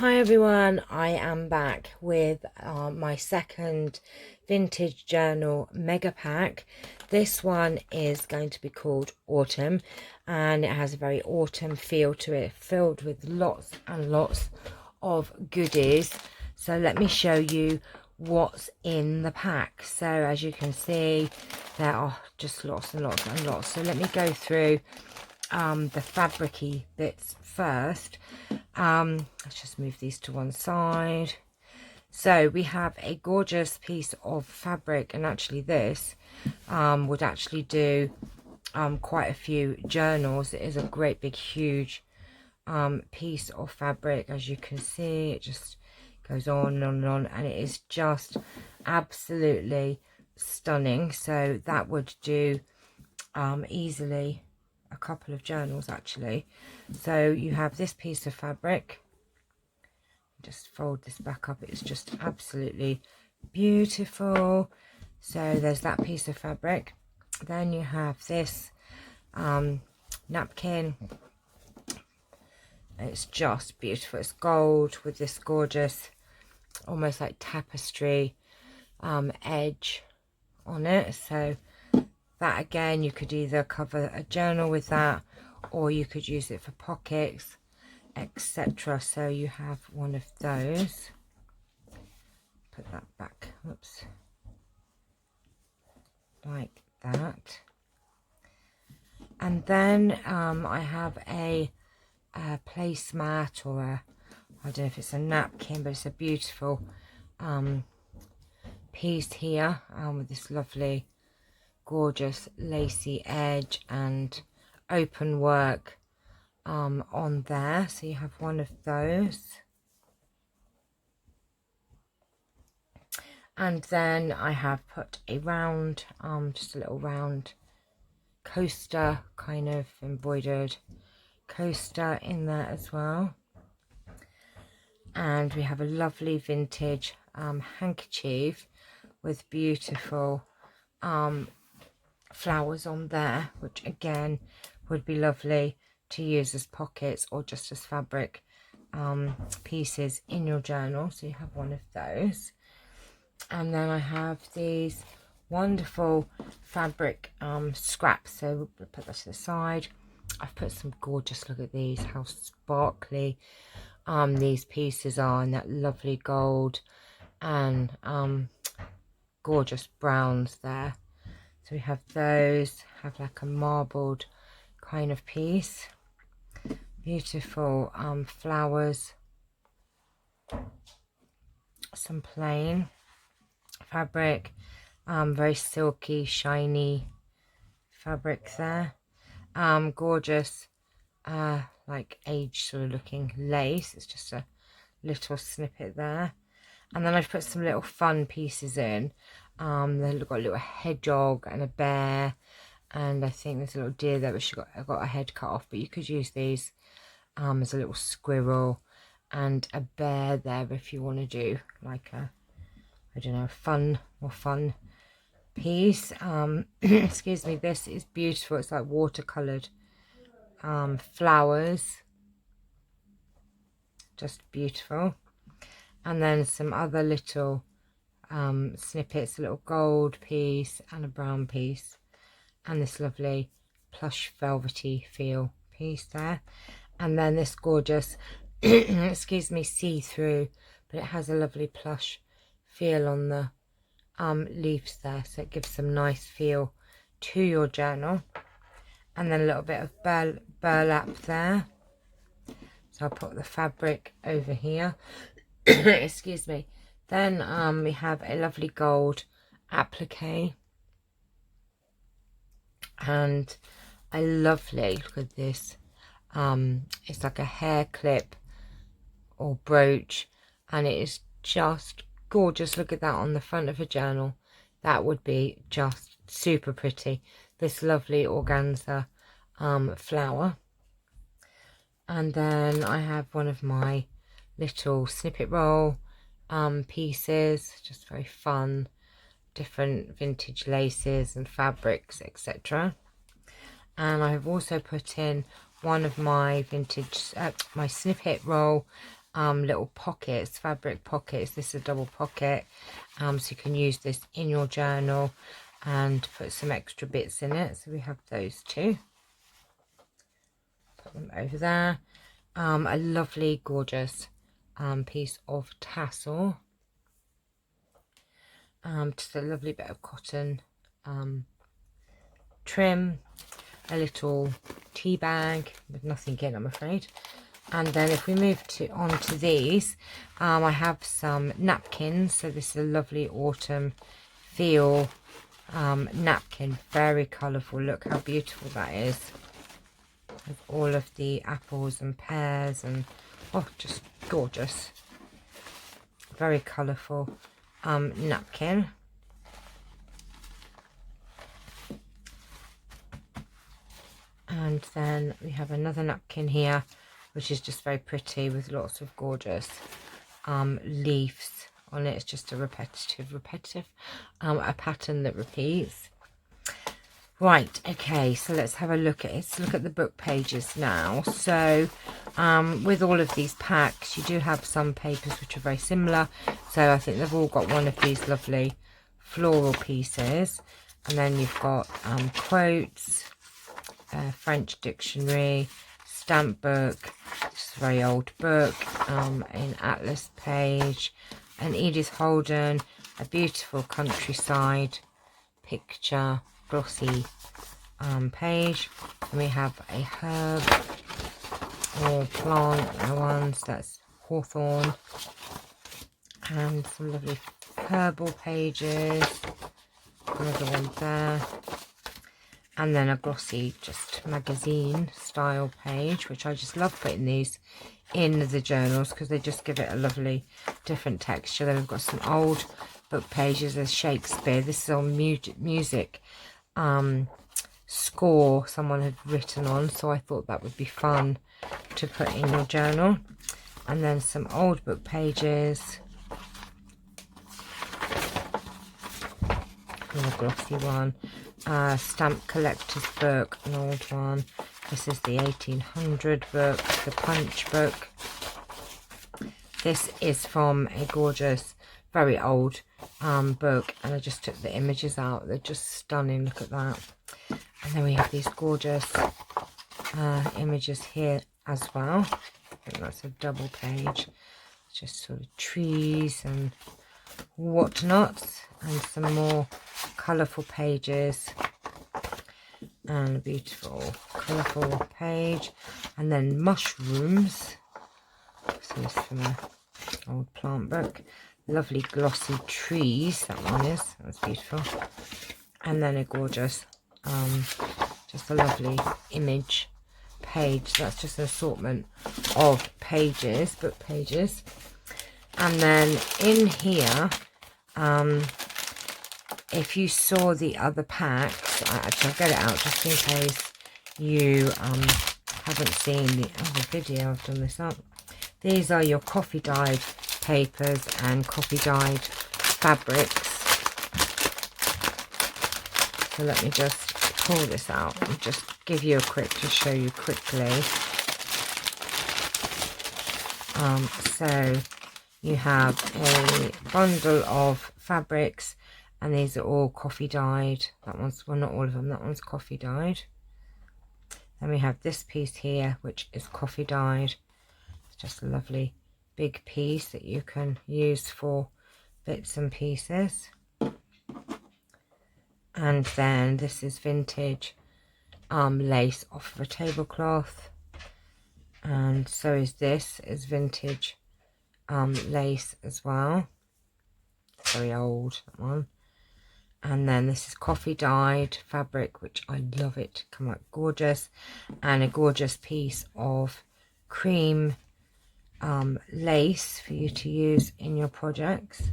Hi everyone, I am back with my second vintage journal mega pack. This one is going to be called Autumn, and it has a very autumn feel to it, filled with lots and lots of goodies. So let me show you what's in the pack. So as you can see, there are just lots and lots and lots. So let me go through the fabricy bits first. Let's just move these to one side. So we have a gorgeous piece of fabric, and actually this would actually do quite a few journals. It is a great big huge piece of fabric. As you can see, it just goes on and on and on, and it is just absolutely stunning. So that would do easily a couple of journals actually. So you have this piece of fabric, just fold this back up, it's just absolutely beautiful. So there's that piece of fabric. Then you have this napkin. It's just beautiful. It's gold with this gorgeous almost like tapestry edge on it. So that again, you could either cover a journal with that, or you could use it for pockets, etc. So you have one of those. Put that back, whoops, like that. And then I have a placemat, or I don't know if it's a napkin, but it's a beautiful piece here with this lovely gorgeous lacy edge and open work on there. So you have one of those. And then I have put a round, just a little round coaster, kind of embroidered coaster in there as well. And we have a lovely vintage handkerchief with beautiful flowers on there, which again would be lovely to use as pockets or just as fabric pieces in your journal. So you have one of those. And then I have these wonderful fabric scraps, so we'll put that to the side. I've put some gorgeous, look at these, how sparkly these pieces are, in that lovely gold and gorgeous browns there. So we have those, have like a marbled kind of piece, beautiful flowers, some plain fabric, very silky shiny fabric there, gorgeous like age sort of looking lace. It's just a little snippet there. And then I've put some little fun pieces in. They've got a little hedgehog and a bear, and I think there's a little deer there, but I got a head cut off. But you could use these as a little squirrel and a bear there if you want to do like a, I don't know, more fun piece. Excuse me. This is beautiful. It's like watercolored flowers, just beautiful. And then some other little snippets, a little gold piece and a brown piece, and this lovely plush velvety feel piece there. And then this gorgeous excuse me, see-through, but it has a lovely plush feel on the leaves there, so it gives some nice feel to your journal. And then a little bit of burlap there, so I'll put the fabric over here. Excuse me. Then we have a lovely gold applique, and a lovely, look at this, it's like a hair clip or brooch, and it is just gorgeous. Look at that on the front of a journal. That would be just super pretty. This lovely organza flower. And then I have one of my little snippet roll pieces, just very fun, different vintage laces and fabrics, etc. And I have also put in one of my vintage my snippet roll little pockets, fabric pockets. This is a double pocket, so you can use this in your journal and put some extra bits in it. So we have those two. Put them over there. A lovely, gorgeous piece of tassel. Just a lovely bit of cotton trim. A little tea bag with nothing in, I'm afraid. And then if we move on to these, I have some napkins. So this is a lovely autumn feel napkin, very colourful. Look how beautiful that is, with all of the apples and pears, and oh, just gorgeous, very colourful napkin. And then we have another napkin here, which is just very pretty with lots of gorgeous leaves on it. It's just a repetitive a pattern that repeats. Right, okay, so let's have a look at it. Let's look at the book pages now. So with all of these packs, you do have some papers which are very similar. So I think they've all got one of these lovely floral pieces, and then you've got quotes, French dictionary, stamp book, it's a very old book, an atlas page, an Edith Holden, a beautiful countryside picture, glossy page. And we have a herb or plant ones, that's hawthorn, and some lovely herbal pages, another one there. And then a glossy, just magazine style page, which I just love putting these in the journals because they just give it a lovely different texture. Then we've got some old book pages. There's Shakespeare. This is on music score someone had written on, so I thought that would be fun to put in your journal. And then some old book pages. And a glossy one. Stamp collector's book, an old one. This is the 1800 book, the Punch book. This is from a gorgeous, very old book, and I just took the images out. They're just stunning. Look at that. And then we have these gorgeous images here as well. I think that's a double page. Just sort of trees and whatnot, and some more colourful pages, and a beautiful colourful page, and then mushrooms. So this is from an old plant book. Lovely glossy trees, that one is, that's beautiful. And then a gorgeous just a lovely image page. That's just an assortment of pages, book pages. And then in here, if you saw the other packs, actually I'll get it out just in case you haven't seen the other video. I've done this up. These are your coffee dyed papers and coffee dyed fabrics. So let me just pull this out and just give you a to show you quickly. So you have a bundle of fabrics, and these are all coffee dyed. That one's, well, not all of them, that one's coffee dyed. Then we have this piece here, which is coffee dyed. It's just a lovely big piece that you can use for bits and pieces. And then this is vintage lace off of a tablecloth, and so is this is vintage lace as well. Very old, that one. And then this is coffee dyed fabric, which I love it, come out gorgeous, and a gorgeous piece of cream lace for you to use in your projects.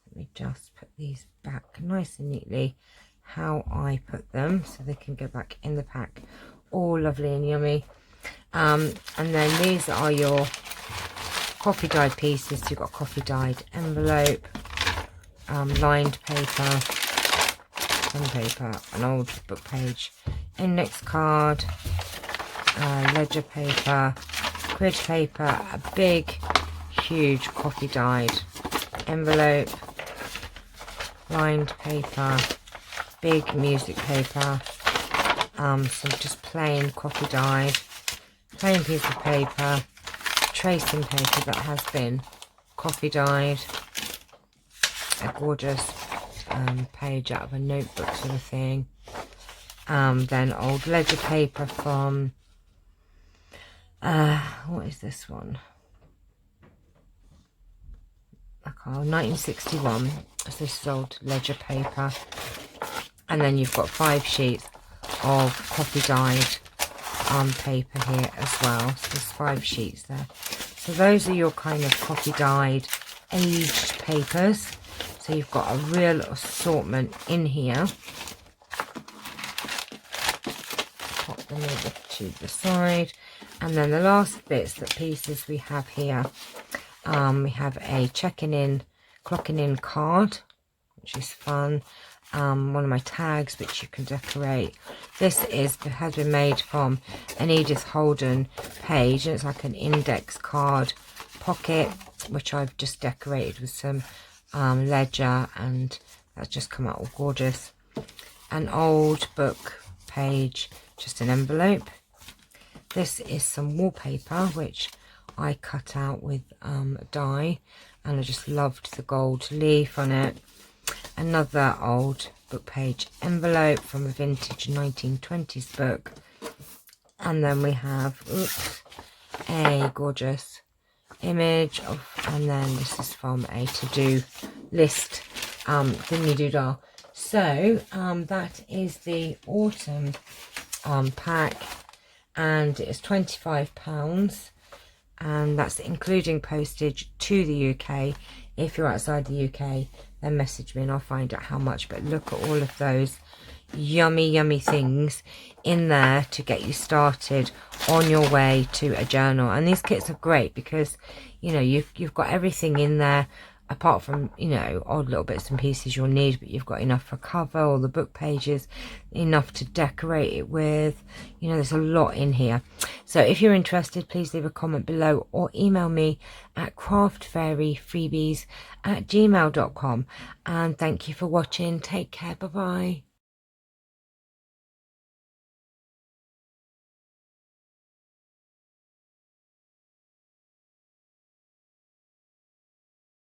Let me just put these back nice and neatly how I put them so they can go back in the pack all lovely and yummy. And then these are your coffee dyed pieces. So you've got coffee dyed envelope, lined paper, some paper, an old book page, index card, ledger paper, liquid paper, a big, huge coffee dyed envelope, lined paper, big music paper, some just plain coffee dyed, plain piece of paper, tracing paper that has been coffee dyed, a gorgeous page out of a notebook sort of thing, then old ledger paper from what is this one? I can't, 1961. So this is old ledger paper, and then you've got 5 sheets of coffee dyed paper here as well. So there's 5 sheets there. So those are your kind of coffee dyed aged papers. So you've got a real assortment in here. Pop them over to the side, and then the last pieces we have here. We have a checking in, clocking in card, which is fun. One of my tags, which you can decorate. This has been made from an Edith Holden page, and it's like an index card pocket, which I've just decorated with some ledger, and that's just come out all gorgeous. An old book page, just an envelope. This is some wallpaper, which I cut out with dye, and I just loved the gold leaf on it. Another old book page envelope from a vintage 1920s book, and then we have a gorgeous image of, and then this is from a to-do list thingy doodle. So that is the autumn pack, and it's £25, and that's including postage to the UK. If you're outside the UK, then message me and I'll find out how much. But look at all of those yummy things in there to get you started on your way to a journal. And these kits are great because, you know, you've got everything in there, apart from, you know, odd little bits and pieces you'll need, but you've got enough for cover, all the book pages, enough to decorate it with. You know, there's a lot in here. So if you're interested, please leave a comment below or email me at craftfairyfreebies@gmail.com. And thank you for watching. Take care. Bye bye.